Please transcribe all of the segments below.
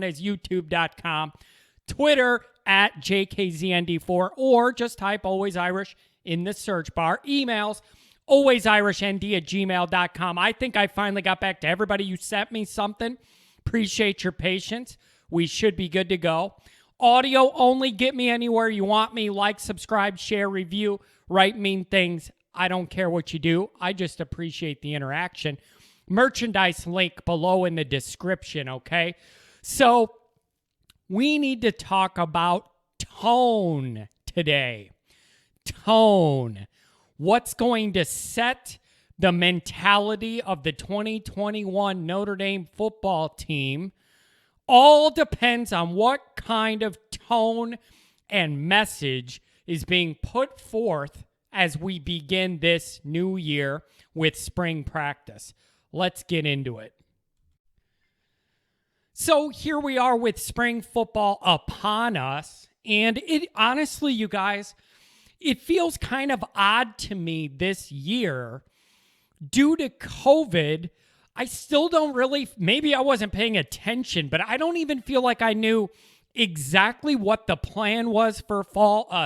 known as youtube.com, Twitter at JKZND4, or just type Always Irish in the search bar. Emails, alwaysirishnd@gmail.com. I think I finally got back to everybody. You sent me something. Appreciate your patience. We should be good to go. Audio only. Get me anywhere you want me. Like, subscribe, share, review, write mean things. I don't care what you do. I just appreciate the interaction. Merchandise link below in the description, okay? So we need to talk about tone today. Tone. What's going to set the mentality of the 2021 Notre Dame football team all depends on what kind of tone and message is being put forth as we begin this new year with spring practice. Let's get into it. So here we are with spring football upon us, and it honestly, you guys, it feels kind of odd to me this year. Due to COVID, I still don't really, maybe I wasn't paying attention, but I don't even feel like I knew exactly what the plan was for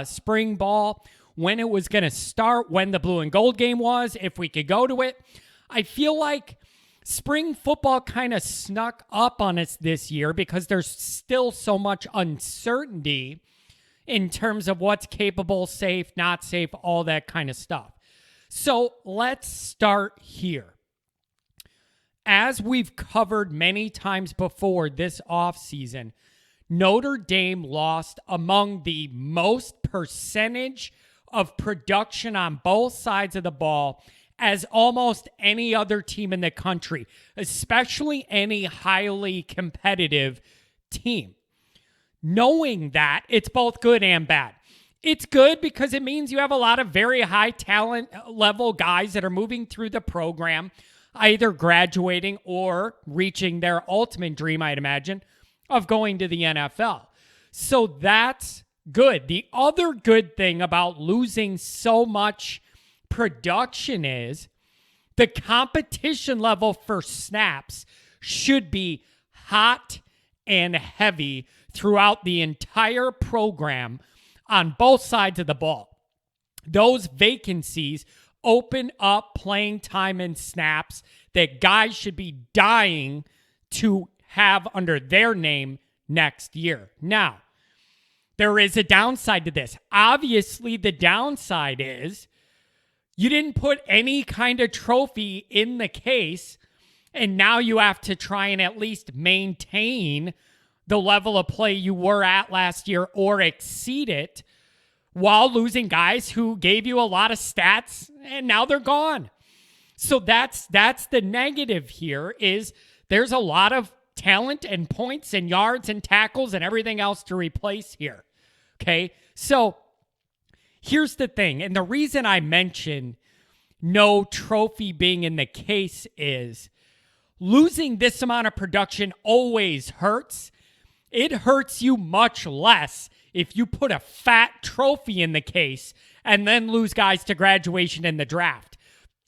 spring ball, when it was going to start, when the blue and gold game was, if we could go to it. I feel like spring football kind of snuck up on us this year because there's still so much uncertainty in terms of what's capable, safe, not safe, all that kind of stuff. So let's start here. As we've covered many times before this offseason, Notre Dame lost among the most percentage of production on both sides of the ball as almost any other team in the country, especially any highly competitive team. Knowing that, it's both good and bad. It's good because it means you have a lot of very high talent level guys that are moving through the program, either graduating or reaching their ultimate dream, I'd imagine, of going to the NFL. So that's good. The other good thing about losing so much production is the competition level for snaps should be hot and heavy throughout the entire program on both sides of the ball. Those vacancies open up playing time and snaps that guys should be dying to have under their name next year. Now, there is a downside to this. Obviously, the downside is you didn't put any kind of trophy in the case, and now you have to try and at least maintain the level of play you were at last year or exceed it while losing guys who gave you a lot of stats and now they're gone. So that's the negative here is there's a lot of talent and points and yards and tackles and everything else to replace here. Okay? So here's the thing, and the reason I mention no trophy being in the case is losing this amount of production always hurts. It hurts you much less if you put a fat trophy in the case and then lose guys to graduation in the draft.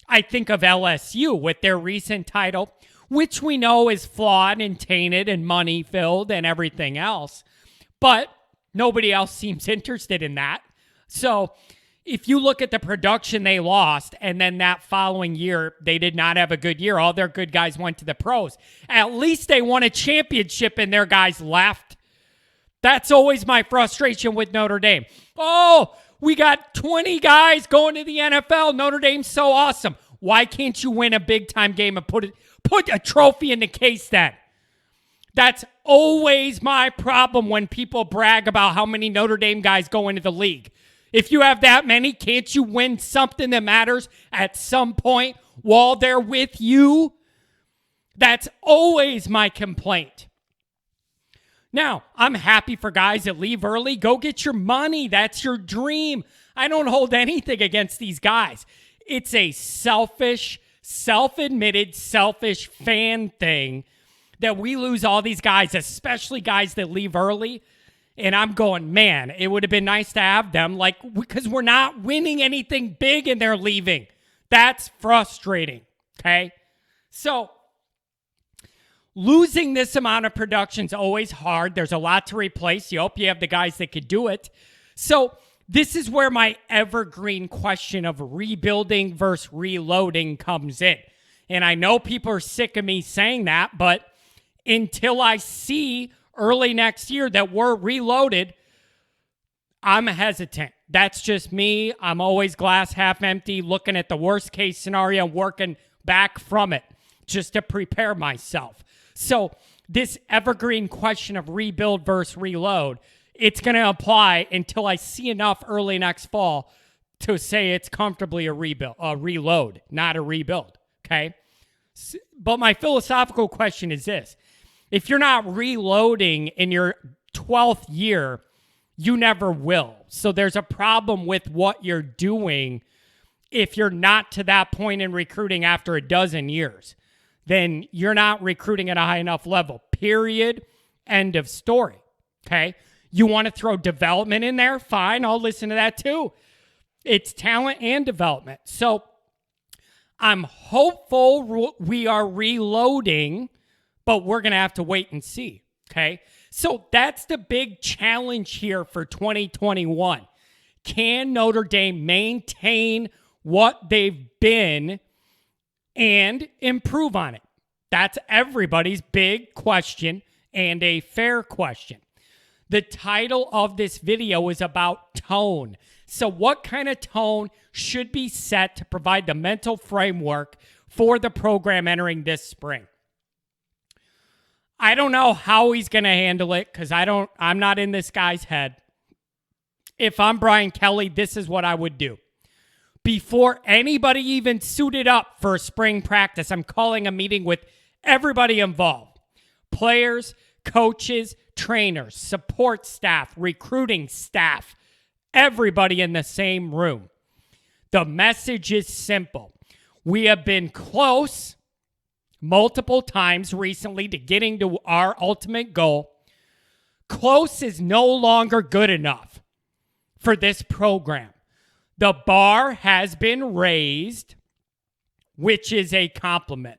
I think of LSU with their recent title, which we know is flawed and tainted and money-filled and everything else, but nobody else seems interested in that. So if you look at the production they lost and then that following year they did not have a good year, all their good guys went to the pros. At least they won a championship and their guys left. That's always my frustration with Notre Dame. Oh, we got 20 guys going to the NFL. Notre Dame's so awesome. Why can't you win a big-time game and put a trophy in the case then? That's always my problem when people brag about how many Notre Dame guys go into the league. If you have that many, can't you win something that matters at some point while they're with you? That's always my complaint. Now, I'm happy for guys that leave early. Go get your money. That's your dream. I don't hold anything against these guys. It's a selfish, self-admitted, selfish fan thing that we lose all these guys, especially guys that leave early. And I'm going, man, it would have been nice to have them, because we're not winning anything big and they're leaving. That's frustrating, okay? So losing this amount of production is always hard. There's a lot to replace. You hope you have the guys that could do it. So this is where my evergreen question of rebuilding versus reloading comes in. And I know people are sick of me saying that, but until I see early next year that we're reloaded, I'm hesitant. That's just me. I'm always glass half empty, looking at the worst case scenario, working back from it just to prepare myself. So this evergreen question of rebuild versus reload, it's going to apply until I see enough early next fall to say it's comfortably a reload, not a rebuild. Okay. But my philosophical question is this: if you're not reloading in your 12th year, you never will. So there's a problem with what you're doing if you're not to that point in recruiting after a dozen years. Then you're not recruiting at a high enough level. Period. End of story. Okay? You want to throw development in there? Fine, I'll listen to that too. It's talent and development. So I'm hopeful we are reloading, but we're going to have to wait and see. Okay? So that's the big challenge here for 2021. Can Notre Dame maintain what they've been and improve on it? That's everybody's big question and a fair question. The title of this video is about tone. So what kind of tone should be set to provide the mental framework for the program entering this spring? I don't know how he's going to handle it because I'm not in this guy's head. If I'm Brian Kelly, this is what I would do. Before anybody even suited up for spring practice, I'm calling a meeting with everybody involved. Players, coaches, trainers, support staff, recruiting staff, everybody in the same room. The message is simple. We have been close multiple times recently to getting to our ultimate goal. Close is no longer good enough for this program. The bar has been raised, which is a compliment.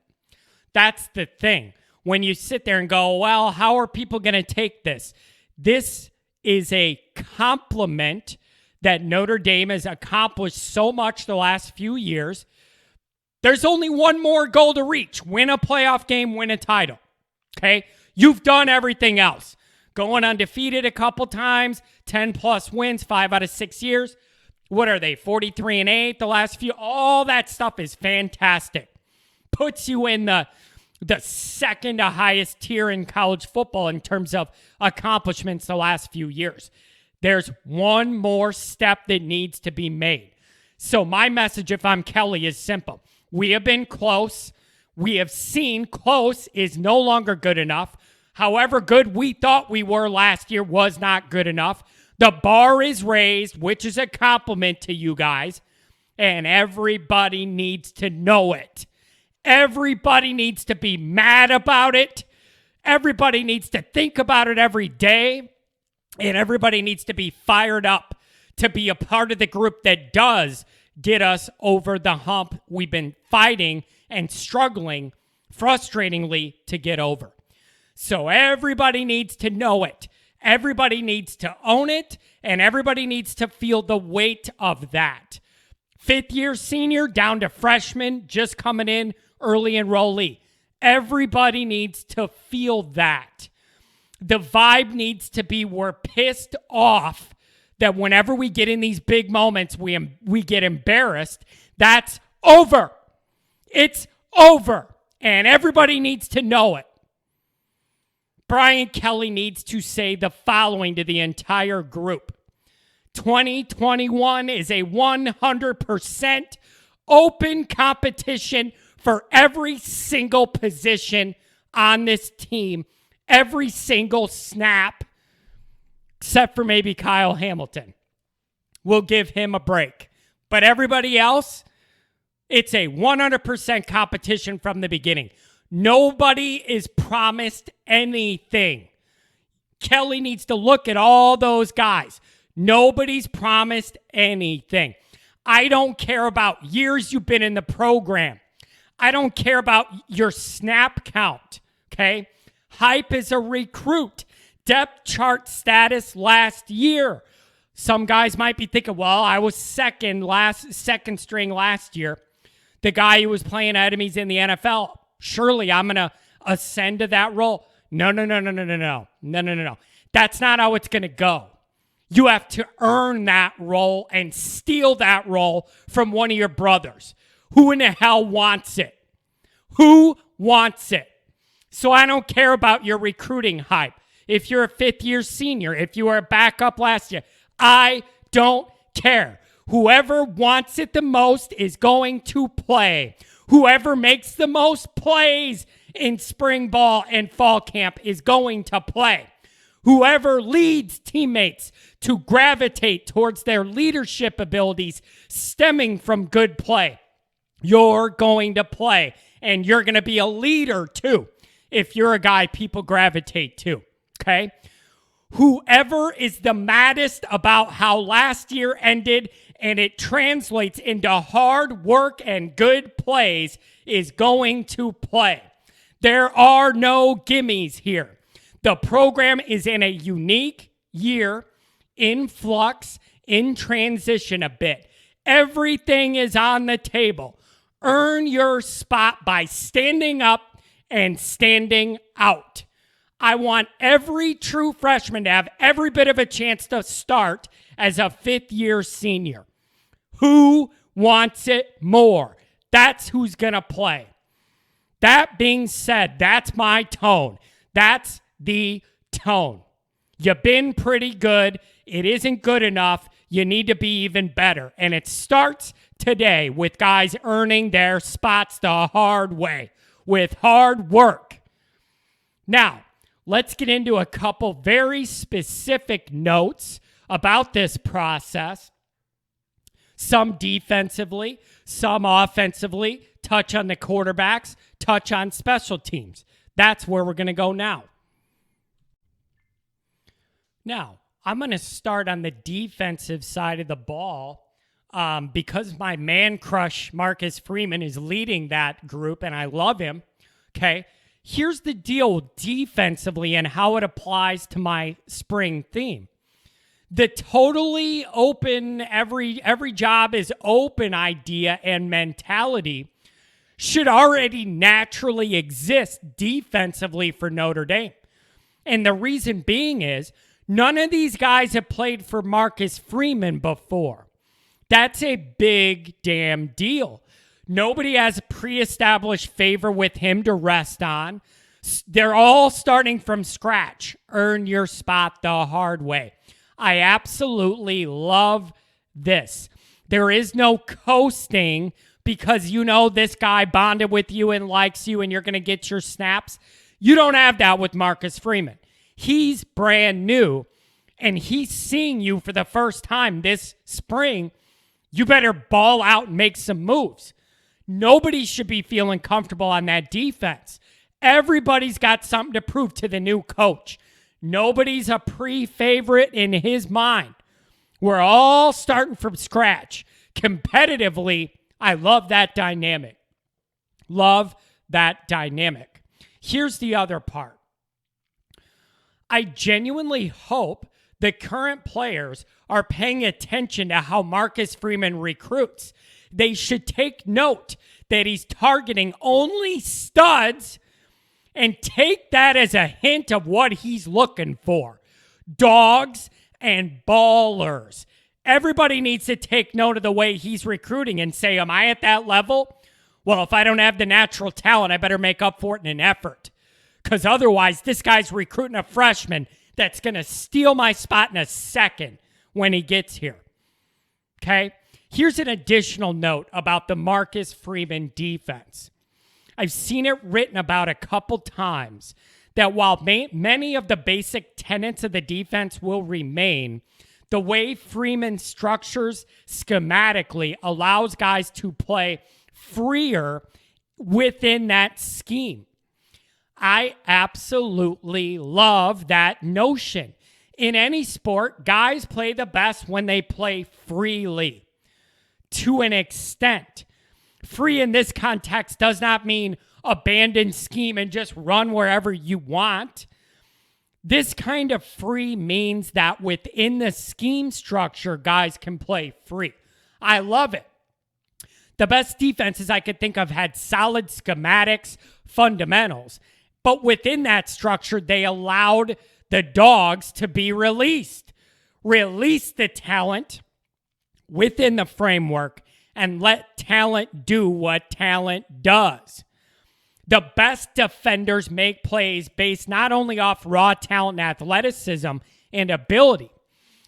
That's the thing. When you sit there and go, well, how are people going to take this? This is a compliment that Notre Dame has accomplished so much the last few years. There's only one more goal to reach. Win a playoff game, win a title. Okay? You've done everything else. Going undefeated a couple times, 10-plus wins, 5 out of 6 years. What are they, 43-8 the last few? All that stuff is fantastic. Puts you in the second to highest tier in college football in terms of accomplishments the last few years. There's one more step that needs to be made. So my message, if I'm Kelly, is simple. We have been close. We have seen close is no longer good enough. However good we thought we were last year was not good enough. The bar is raised, which is a compliment to you guys, and everybody needs to know it. Everybody needs to be mad about it. Everybody needs to think about it every day, and everybody needs to be fired up to be a part of the group that does get us over the hump we've been fighting and struggling frustratingly to get over. So everybody needs to know it. Everybody needs to own it, and everybody needs to feel the weight of that. 5th-year senior down to freshman, just coming in, early enrollee. Everybody needs to feel that. The vibe needs to be we're pissed off that whenever we get in these big moments, we get embarrassed. That's over. It's over. And everybody needs to know it. Brian Kelly needs to say the following to the entire group. 2021 is a 100% open competition for every single position on this team, every single snap, except for maybe Kyle Hamilton. We'll give him a break. But everybody else, it's a 100% competition from the beginning. Nobody is promised anything. Kelly needs to look at all those guys. Nobody's promised anything. I don't care about years you've been in the program. I don't care about your snap count, okay? Hype is a recruit. Depth chart status last year. Some guys might be thinking, well, I was second string last year. The guy who was playing ahead of me is in the NFL. Surely I'm going to ascend to that role. No. That's not how it's going to go. You have to earn that role and steal that role from one of your brothers. Who in the hell wants it? Who wants it? So I don't care about your recruiting hype. If you're a fifth-year senior, if you were a backup last year, I don't care. Whoever wants it the most is going to play. Whoever makes the most plays in spring ball and fall camp is going to play. Whoever leads teammates to gravitate towards their leadership abilities stemming from good play, you're going to play. And you're going to be a leader too if you're a guy people gravitate to. Okay? Whoever is the maddest about how last year ended and it translates into hard work and good plays is going to play. There are no gimmies here. The program is in a unique year, in flux, in transition a bit. Everything is on the table. Earn your spot by standing up and standing out. I want every true freshman to have every bit of a chance to start as a fifth-year senior. Who wants it more? That's who's going to play. That being said, that's my tone. That's the tone. You've been pretty good. It isn't good enough. You need to be even better. And it starts today with guys earning their spots the hard way, with hard work. Now, let's get into a couple very specific notes about this process. Some defensively, some offensively, touch on the quarterbacks, touch on special teams. That's where we're going to go now. Now, I'm going to start on the defensive side of the ball because my man crush, Marcus Freeman, is leading that group, and I love him. Okay, here's the deal defensively and how it applies to my spring theme. The totally open, every job is open idea and mentality should already naturally exist defensively for Notre Dame. And the reason being is none of these guys have played for Marcus Freeman before. That's a big damn deal. Nobody has a pre-established favor with him to rest on. They're all starting from scratch. Earn your spot the hard way. I absolutely love this. There is no coasting because you know this guy bonded with you and likes you and you're going to get your snaps. You don't have that with Marcus Freeman. He's brand new and he's seeing you for the first time this spring. You better ball out and make some moves. Nobody should be feeling comfortable on that defense. Everybody's got something to prove to the new coach. Nobody's a pre-favorite in his mind. We're all starting from scratch. Competitively, I love that dynamic. Love that dynamic. Here's the other part. I genuinely hope the current players are paying attention to how Marcus Freeman recruits. They should take note that he's targeting only studs and take that as a hint of what he's looking for. Dogs and ballers. Everybody needs to take note of the way he's recruiting and say, am I at that level? Well, if I don't have the natural talent, I better make up for it in an effort. Because otherwise, this guy's recruiting a freshman that's going to steal my spot in a second when he gets here. Okay? Here's an additional note about the Marcus Freeman defense. I've seen it written about a couple times that while many of the basic tenets of the defense will remain, the way Freeman structures schematically allows guys to play freer within that scheme. I absolutely love that notion. In any sport, guys play the best when they play freely. To an extent. Free in this context does not mean abandon scheme and just run wherever you want. This kind of free means that within the scheme structure, guys can play free. I love it. The best defenses I could think of had solid schematics, fundamentals. But within that structure, they allowed the dogs to be released. Release the talent within the framework and let talent do what talent does. The best defenders make plays based not only off raw talent and athleticism and ability,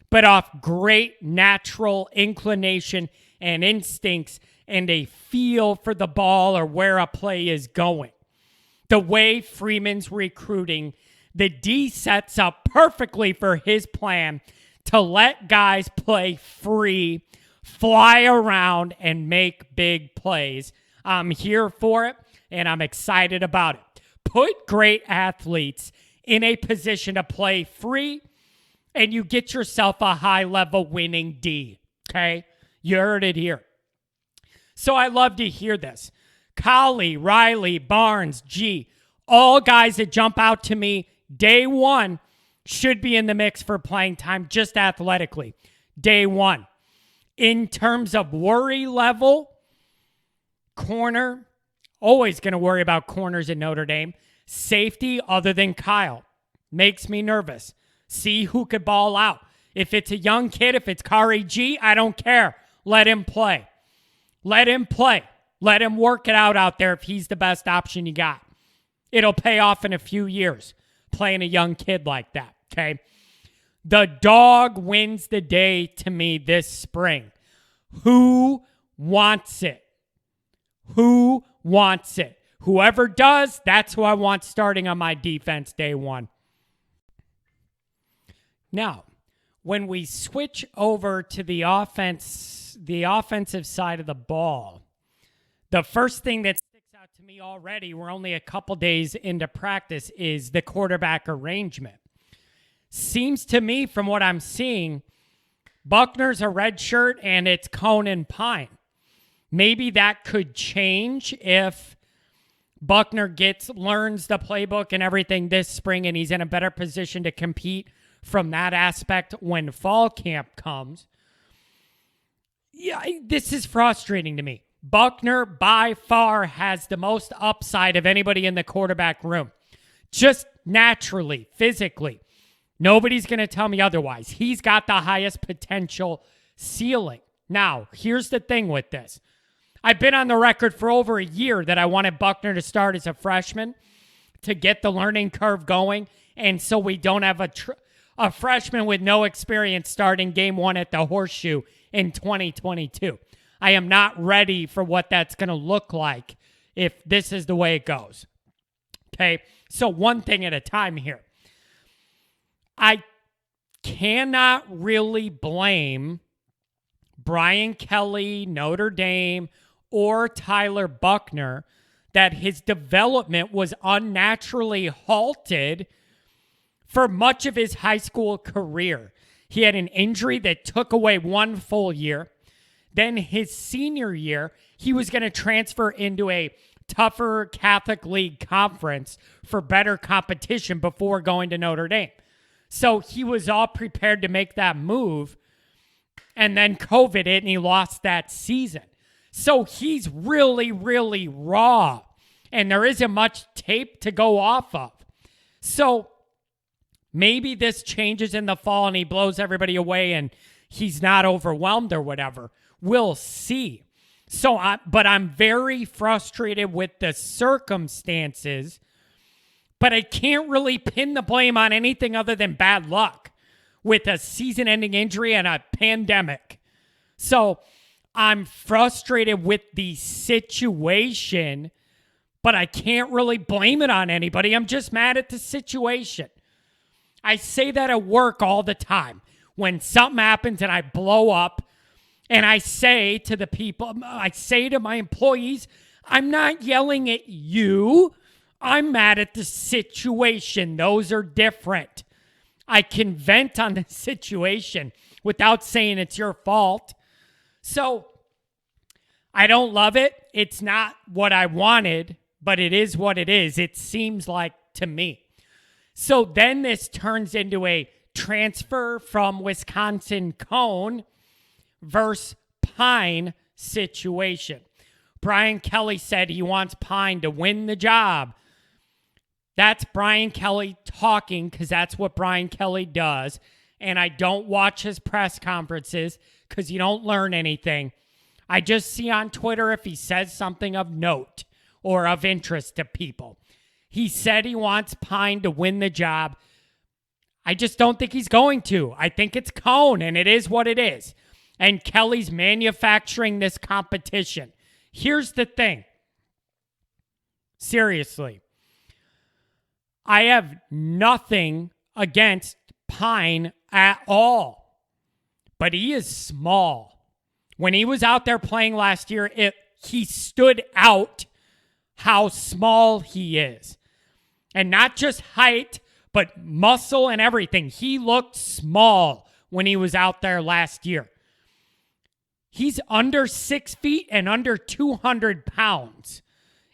but off great natural inclination and instincts and a feel for the ball or where a play is going. The way Freeman's recruiting, the D sets up perfectly for his plan to let guys play free, fly around, and make big plays. I'm here for it. And I'm excited about it. Put great athletes in a position to play free, and you get yourself a high-level winning D, okay? You heard it here. So I love to hear this. Collie, Riley, Barnes, G, all guys that jump out to me day one should be in the mix for playing time just athletically. Day one. In terms of worry level, corner, always going to worry about corners in Notre Dame. Safety, other than Kyle, makes me nervous. See who could ball out. If it's a young kid, if it's Kari G, I don't care. Let him play. Let him play. Let him work it out there if he's the best option you got. It'll pay off in a few years playing a young kid like that, okay? The dog wins the day to me this spring. Who wants it? Who wants it? Whoever does, that's who I want starting on my defense day one. Now, when we switch over to the offensive side of the ball, the first thing that sticks out to me already, we're only a couple days into practice, is the quarterback arrangement. Seems to me, from what I'm seeing, Buckner's a red shirt and it's Cone and Pine. Maybe that could change if Buckner learns the playbook and everything this spring and he's in a better position to compete from that aspect when fall camp comes. Yeah, this is frustrating to me. Buckner by far has the most upside of anybody in the quarterback room. Just naturally, physically. Nobody's going to tell me otherwise. He's got the highest potential ceiling. Now, here's the thing with this. I've been on the record for over a year that I wanted Buckner to start as a freshman to get the learning curve going, and so we don't have a freshman with no experience starting game one at the Horseshoe in 2022. I am not ready for what that's going to look like if this is the way it goes. Okay, so one thing at a time here. I cannot really blame Brian Kelly, Notre Dame, or Tyler Buckner that his development was unnaturally halted for much of his high school career. He had an injury that took away one full year. Then his senior year, he was going to transfer into a tougher Catholic League conference for better competition before going to Notre Dame. So he was all prepared to make that move, and then COVID hit and he lost that season. So he's really, really raw, and there isn't much tape to go off of. So maybe this changes in the fall and he blows everybody away and he's not overwhelmed or whatever. We'll see. But I'm very frustrated with the circumstances, but I can't really pin the blame on anything other than bad luck with a season-ending injury and a pandemic. So I'm frustrated with the situation, but I can't really blame it on anybody. I'm just mad at the situation. I say that at work all the time. When something happens and I blow up, and I say to the people, I say to my employees, I'm not yelling at you. I'm mad at the situation. Those are different. I can vent on the situation without saying it's your fault. So I don't love it. It's not what I wanted, but it is what it is. It seems like to me. So then this turns into a transfer from Wisconsin Cone versus Pine situation. Brian Kelly said he wants Pine to win the job. That's Brian Kelly talking because that's what Brian Kelly does. And I don't watch his press conferences because you don't learn anything. I just see on Twitter if he says something of note or of interest to people. He said he wants Pine to win the job. I just don't think he's going to. I think it's Cone, and it is what it is. And Kelly's manufacturing this competition. Here's the thing. Seriously. I have nothing against Pine at all. But he is small. When he was out there playing last year, he stood out how small he is. And not just height, but muscle and everything. He looked small when he was out there last year. He's under 6 feet and under 200 pounds.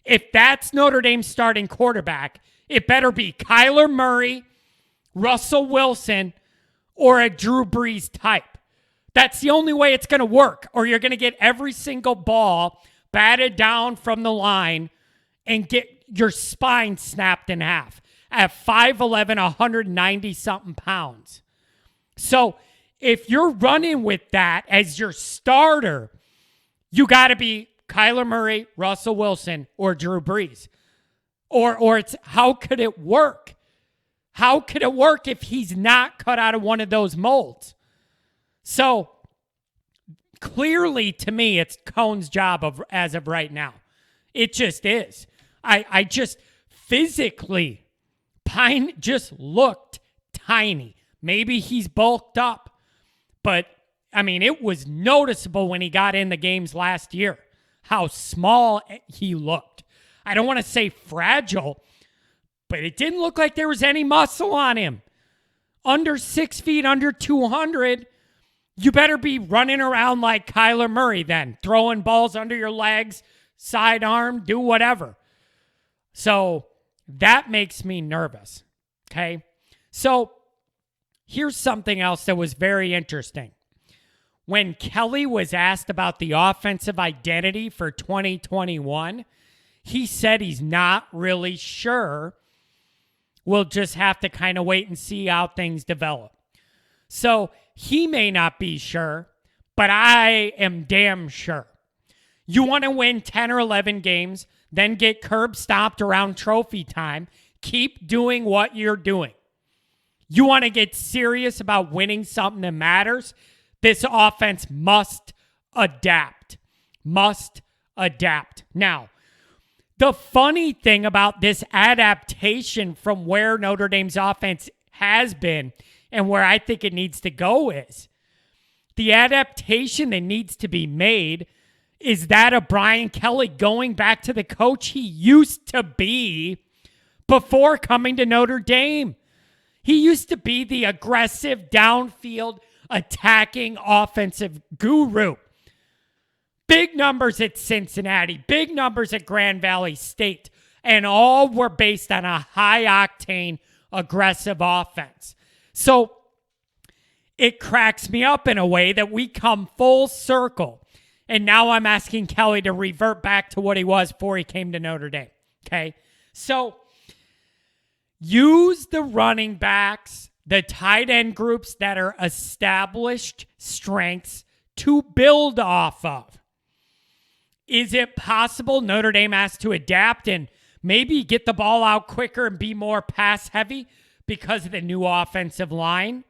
If that's Notre Dame's starting quarterback, it better be Kyler Murray, Russell Wilson, or a Drew Brees type. That's the only way it's going to work, or you're going to get every single ball batted down from the line and get your spine snapped in half at 5'11", 190-something pounds. So if you're running with that as your starter, you got to be Kyler Murray, Russell Wilson, or Drew Brees. Or it's how could it work? How could it work if he's not cut out of one of those molds? So clearly to me, it's Cone's job as of right now. It just is. I just physically, Pine just looked tiny. Maybe he's bulked up. But, I mean, it was noticeable when he got in the games last year how small he looked. I don't want to say fragile, but it didn't look like there was any muscle on him. Under 6 feet, under 200, you better be running around like Kyler Murray then, throwing balls under your legs, sidearm, do whatever. So that makes me nervous, okay? So here's something else that was very interesting. When Kelly was asked about the offensive identity for 2021, he said he's not really sure. We'll just have to kind of wait and see how things develop. So he may not be sure, but I am damn sure. You want to win 10 or 11 games, then get curb stomped around trophy time. Keep doing what you're doing. You want to get serious about winning something that matters? This offense must adapt. Must adapt. Now, the funny thing about this adaptation from where Notre Dame's offense has been and where I think it needs to go is the adaptation that needs to be made is that of Brian Kelly going back to the coach he used to be before coming to Notre Dame. He used to be the aggressive, downfield, attacking offensive guru. Big numbers at Cincinnati, big numbers at Grand Valley State, and all were based on a high-octane, aggressive offense. So it cracks me up in a way that we come full circle. And now I'm asking Kelly to revert back to what he was before he came to Notre Dame. Okay? So use the running backs, the tight end groups that are established strengths to build off of. Is it possible Notre Dame has to adapt and maybe get the ball out quicker and be more pass heavy because of the new offensive line?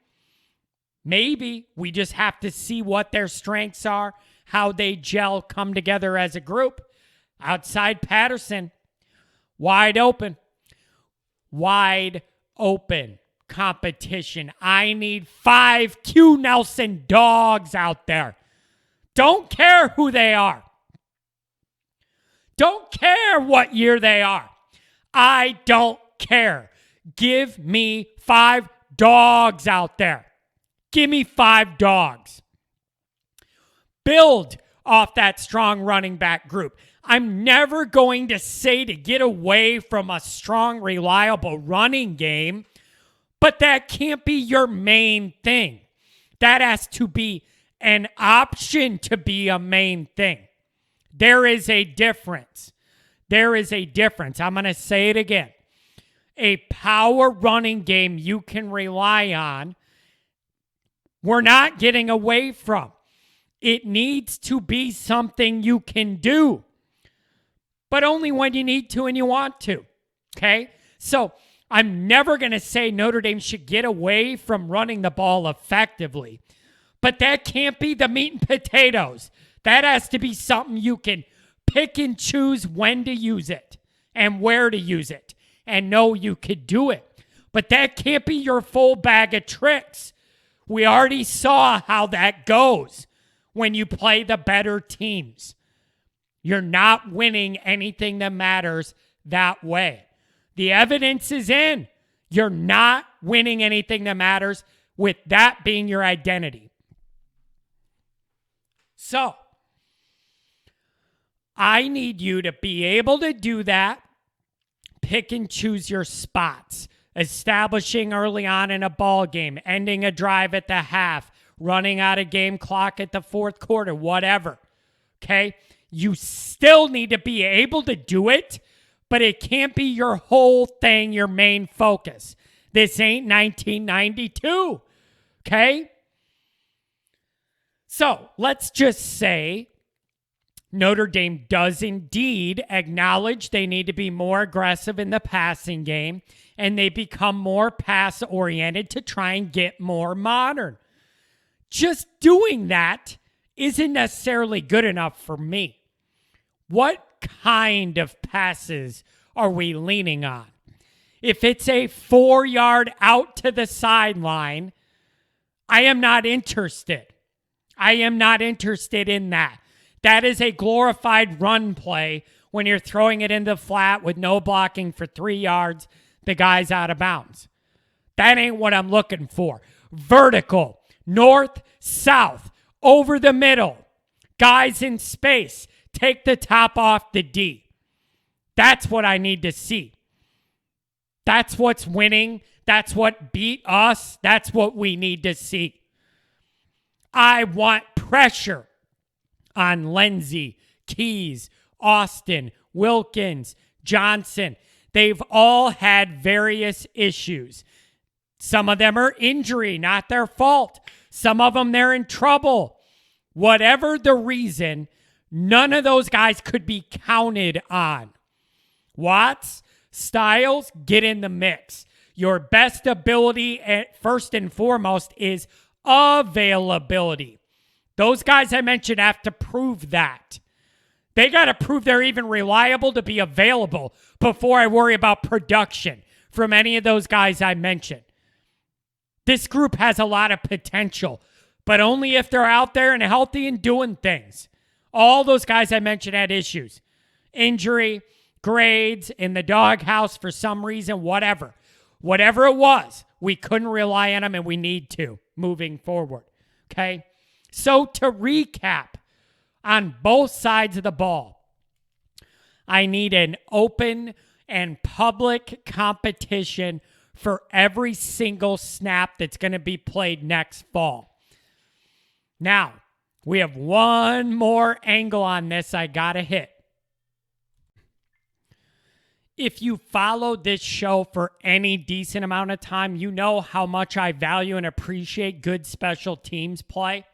Maybe. We just have to see what their strengths are, how they gel, come together as a group. Outside Patterson, wide open. Wide open competition. I need 5 Q Nelson dogs out there. Don't care who they are. Don't care what year they are. I don't care. Give me 5 dogs out there. Give me 5 dogs. Build off that strong running back group. I'm never going to say to get away from a strong, reliable running game, but that can't be your main thing. That has to be an option to be a main thing. There is a difference. There is a difference. I'm going to say it again. A power running game you can rely on, we're not getting away from. It needs to be something you can do, but only when you need to and you want to. Okay? So I'm never going to say Notre Dame should get away from running the ball effectively, but that can't be the meat and potatoes. That has to be something you can pick and choose when to use it and where to use it and know you could do it. But that can't be your full bag of tricks. We already saw how that goes when you play the better teams. You're not winning anything that matters that way. The evidence is in. You're not winning anything that matters with that being your identity. So, I need you to be able to do that. Pick and choose your spots. Establishing early on in a ball game, ending a drive at the half, running out of game clock at the fourth quarter, whatever. Okay? You still need to be able to do it, but it can't be your whole thing, your main focus. This ain't 1992. Okay? So, let's just say Notre Dame does indeed acknowledge they need to be more aggressive in the passing game, and they become more pass-oriented to try and get more modern. Just doing that isn't necessarily good enough for me. What kind of passes are we leaning on? If it's a 4-yard out to the sideline, I am not interested. I am not interested in that. That is a glorified run play when you're throwing it in the flat with no blocking for 3 yards. The guy's out of bounds. That ain't what I'm looking for. Vertical, north, south, over the middle. Guys in space. Take the top off the D. That's what I need to see. That's what's winning. That's what beat us. That's what we need to see. I want pressure on Lindsey, Keys, Austin, Wilkins, Johnson. They've all had various issues. Some of them are injury, not their fault. Some of them, they're in trouble. Whatever the reason, none of those guys could be counted on. Watts, Styles, get in the mix. Your best ability, first and foremost, is availability. Those guys I mentioned have to prove that. They got to prove they're even reliable to be available before I worry about production from any of those guys I mentioned. This group has a lot of potential, but only if they're out there and healthy and doing things. All those guys I mentioned had issues. Injury, grades, in the doghouse for some reason, whatever. Whatever it was, we couldn't rely on them and we need to moving forward. Okay? So to recap, on both sides of the ball, I need an open and public competition for every single snap that's going to be played next fall. Now, we have one more angle on this I got to hit. If you followed this show for any decent amount of time, you know how much I value and appreciate good special teams play.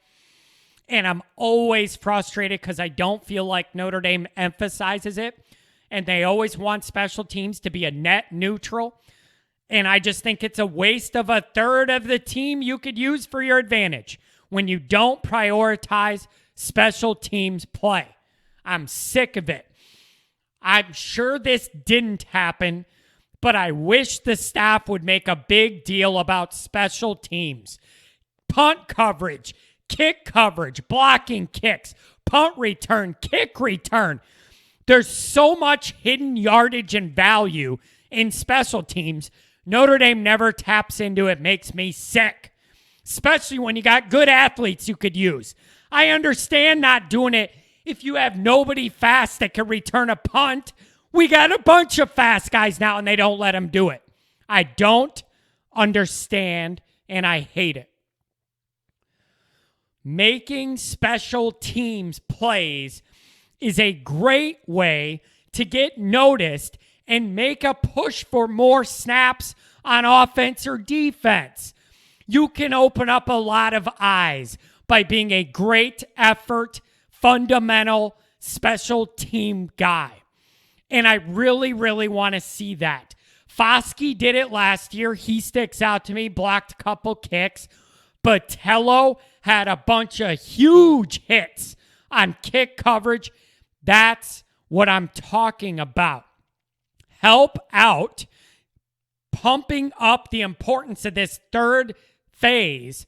And I'm always frustrated because I don't feel like Notre Dame emphasizes it. And they always want special teams to be a net neutral. And I just think it's a waste of a third of the team you could use for your advantage when you don't prioritize special teams play. I'm sick of it. I'm sure this didn't happen, but I wish the staff would make a big deal about special teams. Punt coverage, kick coverage, blocking kicks, punt return, kick return. There's so much hidden yardage and value in special teams. Notre Dame never taps into it. Makes me sick, especially when you got good athletes you could use. I understand not doing it if you have nobody fast that can return a punt, we got a bunch of fast guys now and they don't let them do it. I don't understand and I hate it. Making special teams plays is a great way to get noticed and make a push for more snaps on offense or defense. You can open up a lot of eyes by being a great effort, fundamental, special team guy. And I really, really want to see that. Foskey did it last year. He sticks out to me, blocked a couple kicks. But Tello had a bunch of huge hits on kick coverage. That's what I'm talking about. Help out pumping up the importance of this third phase,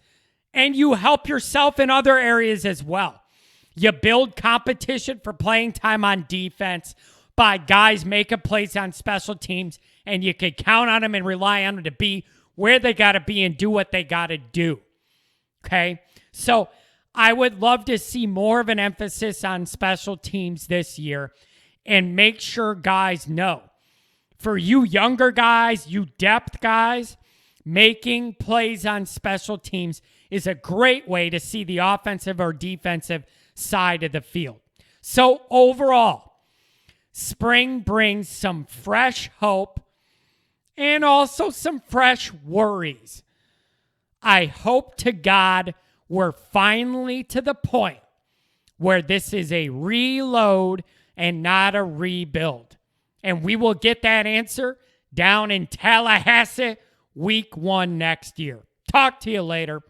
and you help yourself in other areas as well. You build competition for playing time on defense by guys making plays on special teams, and you can count on them and rely on them to be where they got to be and do what they got to do. Okay? So I would love to see more of an emphasis on special teams this year and make sure guys know. For you younger guys, you depth guys, making plays on special teams is a great way to see the offensive or defensive side of the field. So overall, spring brings some fresh hope and also some fresh worries. I hope to God we're finally to the point where this is a reload and not a rebuild. And we will get that answer down in Tallahassee week 1 next year. Talk to you later.